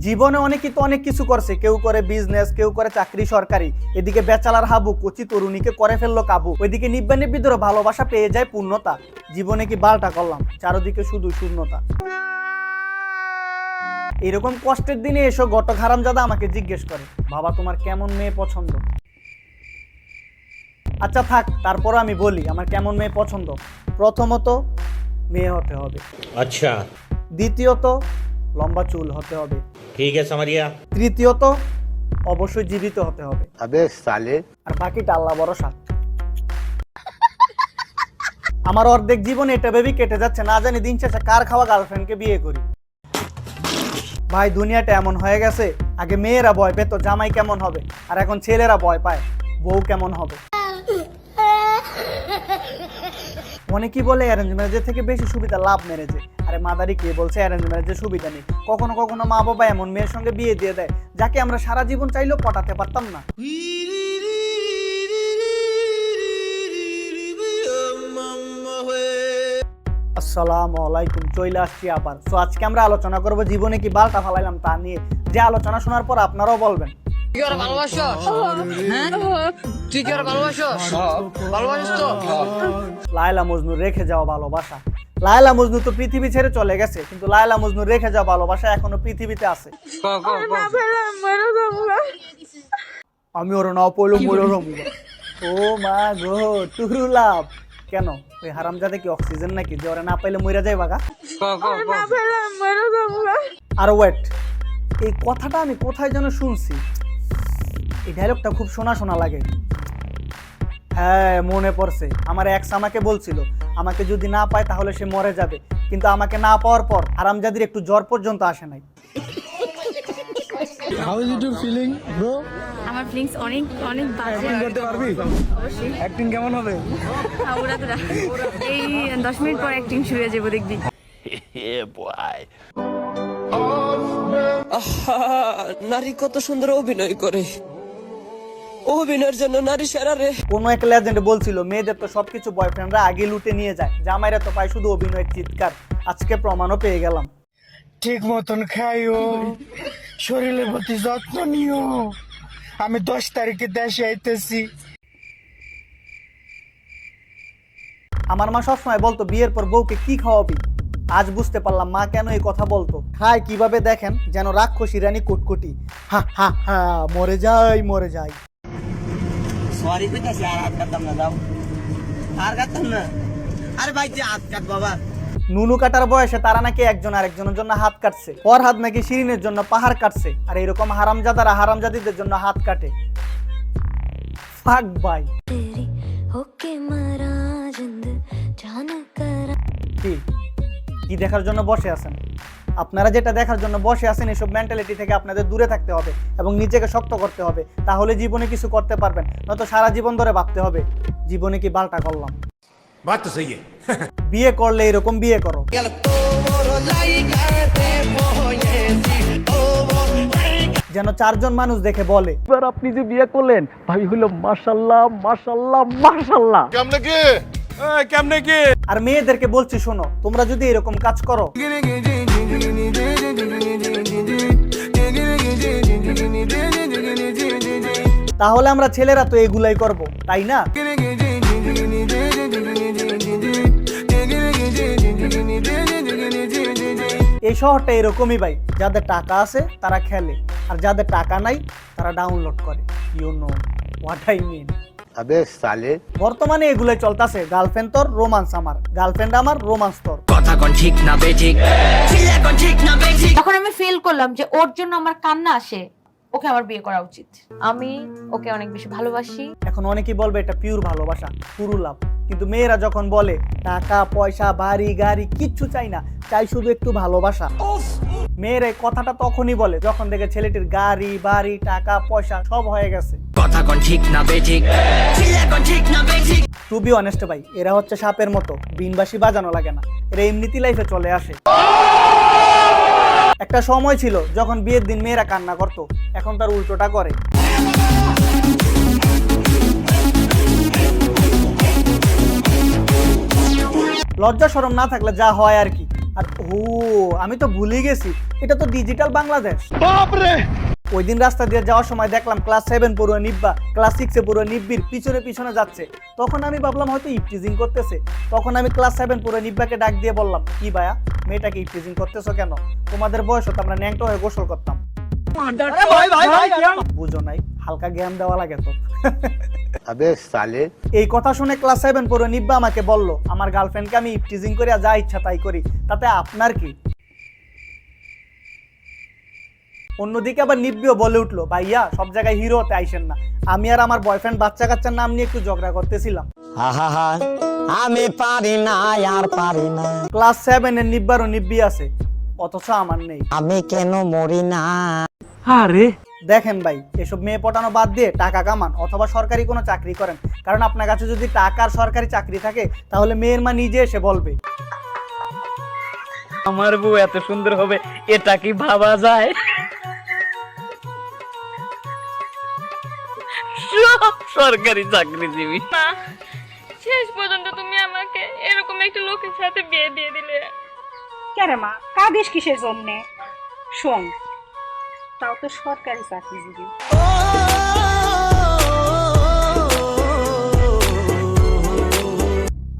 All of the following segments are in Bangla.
জীবনে অনেকেই তো অনেক কিছু করছে, কেউ করে বিজনেস, কেউ করে চাকরি সরকারি, এদিকে বেচালার হাবু কচি তরুণীকে করে ফেললো কাবু, ওইদিকে নিব্বা নিব্বি ধরে ভালোবাসা পেয়ে যায় পূর্ণতা। জীবনে কি বালটা করলাম, চারদিকে শুধু শূন্যতা। এরকম কষ্টের দিনে এসো ঘটক হারামজাদা আমাকে জিজ্ঞেস করে, বাবা তোমার কেমন মেয়ে পছন্দ? আচ্ছা থাক, তারপর আমি বলি আমার কেমন মেয়ে পছন্দ। প্রথমত মেয়ে হতে হবে, अच्छा দ্বিতীয়ত লম্বা চুল হতে হবে, ठीक है समझिया। তৃতীয়ত অবশ্যই জীবিত হতে হবে, अबे साले আর বাকিটা আল্লাহ ভরসা। আমার অর্ধেক জীবন এটা ভেবেই কেটে যাচ্ছে, না জানি দিন শেষে কার খাওয়া গার্লফ্রেন্ডকে বিয়ে করি। ভাই দুনিয়াটা এমন হয়ে গেছে, আগে মেয়েরা ভয় পেত জামাই কেমন হবে, আর এখন ছেলেরা ভয় পায় বউ কেমন হবে। অনেকেই বলে অ্যারেঞ্জ ম্যারেজের থেকে বেশি সুবিধা লাভ ম্যারেজে। আরে মাদারি কে বলছে অ্যারেঞ্জ ম্যারেজের সুবিধা নেই? কখনো কখনো মা বাবা এমন মেয়ের সঙ্গে বিয়ে দিয়ে দেয় যাকে আমরা সারা জীবন চাইলেও পটাতে পারতাম না। আসসালামু আলাইকুম, চলে আসছি আবার। তো আজকে আমরা আলোচনা করব জীবনে কি বালটা ফালাইলাম তা নিয়ে। যে আলোচনা শোনার পর আপনারাও বলবেন তুই কি ওরা ভালোবাসো? হ্যাঁ তুই কি ওরা ভালোবাসো? ভালোবাসিস তো? লায়লা মজনু রেখে যাওয়া ভালোবাসা। লায়লা মজনু তো পৃথিবী ছেড়ে চলে গেছে, কিন্তু লায়লা মজনু রেখে যাওয়া ভালোবাসা এখনো পৃথিবীতে আছে। আমি ওর নাও পড়লো মরম। ও মা গো টুরু লাভ। কেন ওই হারামজাদা কি অক্সিজেন নাকি যে ওরা না পাইলে মইরা যায় বাগা? আর ওয়েট, এই কথাটা আমি কোথায় যেন শুনছি। এই ডায়লগটা খুব শোনা শোনা লাগে। হ্যাঁ মনে পড়ছে, আমার এক্স আমাকে বলছিল আমাকে যদি না পায় তাহলে সে মরে যাবে, কিন্তু আমাকে না পাওয়ার পর হারামজাদির একটু জ্বর পর্যন্ত আসে নাই। How is it you feeling, bro? আমার ফিলিংস অনেক অনেক বাজে। Acting করতে পারবি? অবশ্যই। Acting কেমন হবে? ওরা তোরা এই 10 মিনিট পর অ্যাক্টিং শুরু হয়ে যাবে দেখবি। নারী কত সুন্দর অভিনয় করে, অভিনয়ের জন্য নারী সেরা রে। কোন এক লেজেন্ড বলছিল মেয়েদের তো সবকিছু বয়ফ্রেন্ডরা আগে লুটে নিয়ে যায়, জামাইরা তো পায় শুধু অভিনয়ের চিৎকার। আজকে প্রমাণও পেয়ে গেলাম। ঠিক মতন খাইও, শরীরের প্রতি যত্ন নিও। আমি 10 তারিখে দেশে আইতেছি। আমার মা সবসময় বলতো বিয়ের পর বউকে কি খাওয়াবি। আজ বুঝতে পারলাম মা কেন এই কথা বলতো। খায় কিভাবে দেখেন, যেন রাক্ষসী রানী কুটকুটি। হা হা হা, মরে যাই মরে যাই। সরি কইতাছি, আর হাত কাটতাম না, দাও আর কাটতাম না। আরে ভাই যে হাত কাট বাবা। নুনু কাটার বয়সে তারা নাকি একজন আরেকজনের জন্য হাত কাটছে, পর হাত নাকি শিরিনের জন্য পাহাড় কাটছে, আর এরকম হারামজাদারা হারামজাদিদের জন্য হাত কাটে। ফাক ভাই। কি কি দেখার জন্য বসে আছেন? আপনারা যেটা দেখার জন্য বসে আছেন এসব মেন্টালিটি থেকে আপনাদের দূরে থাকতে হবে এবং নিজেকে শক্ত করতে হবে, তাহলে জীবনে কিছু করতে পারবেন। নয়তো সারা জীবন ধরে ভাবতে হবে জীবনে কি বালটা করলাম। बात तो सही है। বিয়ে করলে এরকম বিয়ে করো। যেন 4 জন মানুষ দেখে বলে, এবার আপনি যে বিয়ে করলেন ভাবি হলো মাশাআল্লাহ মাশাআল্লাহ মাশাআল্লাহ। কেমনে কি? আর মেয়েদেরকে বলছি শোনো, তোমরা যদি এরকম কাজ করো তাহলে আমরা ছেলেরা তো এগুলাই করব, তাই না? এই শহরটা এরকমই ভাই, যাদের টাকা আছে তারা খেলে, আর যাদের টাকা নাই তারা ডাউনলোড করে। You know what I mean. अबे साले বর্তমানে এগুলাই চলতেছে, গার্লফ্রেন্ড তোর রোমান্স আমার, গার্লফ্রেন্ড আমার রোমান্স তোর। কথা কোন ঠিক না বেঠিক, কোন ঠিক না বেঠিক। তখন আমি ফিল করলাম যে ওর জন্য আমার কান্না আসে, ওকে আমার বিয়ে করা উচিত। আমি ওকে অনেক বেশি ভালোবাসি। এখন অনেকেই বলবে এটা পিওর ভালোবাসা, পুরো লাভ, কিন্তু মেয়েরা যখন বলে টাকা পয়সা বাড়ি গাড়ি কিচ্ছু চাই না, চাই শুধু একটু ভালোবাসা, মেয়েরা এই কথাটা তখনই বলে যখন দেখে ছেলেটির গাড়ি বাড়ি টাকা পয়সা সব হয়ে গেছে। কথা কোন ঠিক না বেঠিক, কোন ঠিক না বেঠিক। টু বি অনেস্ট ভাই, এরা হচ্ছে সাপের মতো, বিনবাসী বাজানো লাগে না, এরা এমনিতেই লাইফে চলে আসে। একটা সময় ছিল যখন বিয়ের দিন মেয়েরা কান্না করতো, এখন তার উল্টোটা করে। লজ্জা শরম না থাকলে যা হয় আর কি, আর ও আমি তো ভুলে গেছি, এটা তো ডিজিটাল বাংলাদেশ। ওই দিন রাস্তা দিয়ে যাওয়ার সময় দেখলাম ক্লাস 7 পড়ুয়া নিব্বা ক্লাস 6 পড়ুয়া নিব্বির পিছনে পিছনে যাচ্ছে। তখন আমি ভাবলাম হয়তো ইপটিজিং করতেছে। তখন আমি ক্লাস 7 পড়ুয়া নিব্বাকে ডাক দিয়ে বললাম, কি ভাইয়া মেয়েটাকে ইপটিজিং করতেছো কেন? তোমাদের বয়স হতো আমরা ন্যাংটো হয়ে গোসল করতাম। বুঝো নাই, হালকা জ্ঞান দেওয়া লাগে তো। अबे साले এই কথা শুনে ক্লাস 7 পড়ুয়া নিব্বা আমাকে বলল, আমার গার্লফ্রেন্ডকে আমি ইপটিজিং করে যা ইচ্ছা তাই করি, তাতে আপনার কি? অন্যদিকে আবার নিব্বিও বলে উঠলো, ভাইয়া সব জায়গায় হিরো হতে আইসেন না, আমি আর আমার বয়ফ্রেন্ড বাচ্চা কাচ্চার নাম নিয়ে একটু ঝগড়া করতেছিলাম। আমি পারি না আর পারি না, ক্লাস 7 এর নিব্বারও নিব্বি আছে, অথচ আমার নেই। আমি কেন মরি না? দেখেন ভাই, এসব মেয়ে পটানো বাদ দিয়ে টাকা কামান অথবা সরকারি কোনো চাকরি করেন, কারণ আপনার কাছে যদি টাকা আর সরকারি চাকরি থাকে তাহলে মেয়ের মা নিজে এসে বলবে, আমার বউ এত সুন্দর হবে এটা কি ভাবা যায়? সব সরকারি চাকরিজীবী। মা, শেষ পর্যন্ত তুমি আমাকে এরকম একটা লোকের সাথে বিয়ে দিয়ে দিলে। কেন মা কাঁদিস কিসের জন্যে? শোন, তাও তো সরকারি চাকরিজীবী।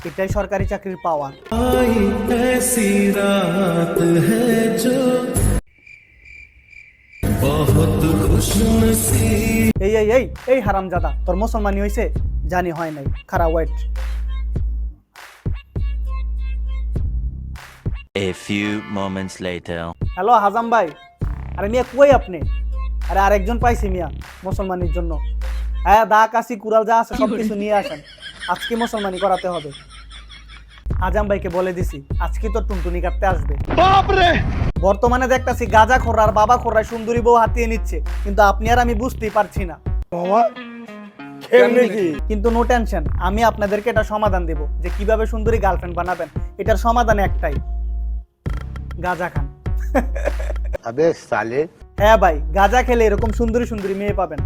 এটাই সরকারি চাকরির পাওয়ার। এই এই এই এই হারামজাদা, তোর মুসলমানি হইছে? জানি হয় নাই, খারাপ wait. A few moments later. Hello হাজাম ভাই, আরে মিয়া কই আপনি? আরে আরেকজন পাইছি মিয়া মুসলমানির জন্য। হ্যাঁ, দা কাশি কুড়াল যা আছে সব কিছু নিয়ে আসেন, আজকে মুসলমানি করাতে হবে। আজাম ভাইকে বলে দিছি আজকে তো টুনটুনি কাটতে আসবে। বর্তমানে দেখতাছি গাজা খোররা আর বাবা খোররা সুন্দরী বউ হাতিয়ে নিচ্ছে, কিন্তু আপনি আর আমি বুঝতেই পারছি না। কিন্তু নো টেনশন, আমি আপনাদেরকে এটা সমাধান দেব যে কিভাবে সুন্দরী গার্লফ্রেন্ড বানাবেন। এটার সমাধান একটাই, গাজা খান। अबे साले হ্যাঁ ভাই, গাজা খেলে এরকম সুন্দরী সুন্দরী মেয়ে পাবেন।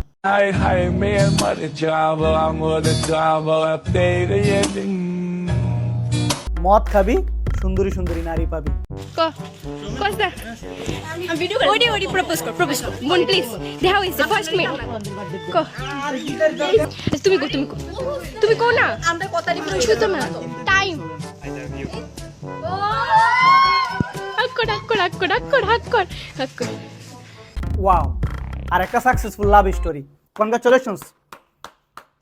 মদ খাবি, সুন্দরী সুন্দরী নারী পাবি। ওডি প্রপোজ কর বোন প্লিজ, দেখা হইছে ফার্স্ট মিট। তুমি কো না, আমরা কথা দিই শুতো না টাইম। হাক কর। ওয়াও, আর একটা সাকসেসফুল লাভ স্টোরি, কনগ্রাচুলেশনস।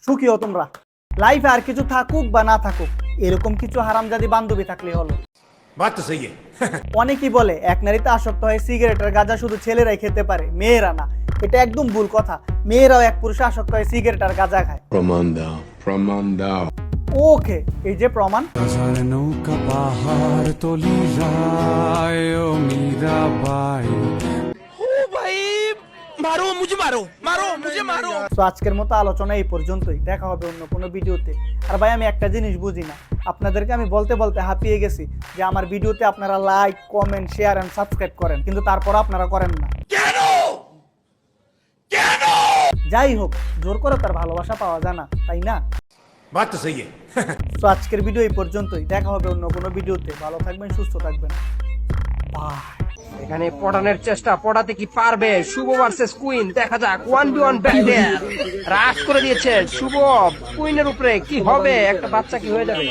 সুখী হও তোমরা। লাইফে আর কিছু থাকুক বা না থাকুক, এরকম কিছু হারামজাদি বান্ধবী থাকলে হলো। बात तो सही है। অনেকেই বলে এক নারীতে আসক্ত হয়ে সিগারেট আর গাঁজা শুধু ছেলেরাই খেতে পারে, মেয়েরা না। এটা একদম ভুল কথা। মেয়েরাও এক পুরুষে আসক্ত হয়ে সিগারেট আর গাঁজা খায়। प्रमाण दाओ ওকে, এই যে প্রমাণ। তো আজকের মতো আলোচনা এই পর্যন্তই, দেখা হবে অন্য কোনো ভিডিওতে। আর ভাই আমি একটা জিনিস বুঝি না, আপনাদেরকে আমি বলতে বলতে হাঁপিয়ে গেছি যে আমার ভিডিওতে আপনারা like, comment, share and subscribe করেন, কিন্তু তারপর আপনারা করেন না কেন? যাই হোক, জোর করে তার ভালোবাসা পাওয়া যায় না, তাই না? बात तो सही है। তো আজকের ভিডিও এই পর্যন্তই, দেখা হবে অন্য কোনো ভিডিওতে। ভালো থাকবেন, সুস্থ থাকবেন, বাই। এখানে পড়ানোর চেষ্টা, পড়াতে কি পারবে? শুভ ভার্সেস কুইন, দেখা যাক 1v1 ব্যাটেল। রাশ করে দিয়েছে শুভ কুইনের উপরে, কি হবে? একটা বাচ্চা কি হয়ে যাবে?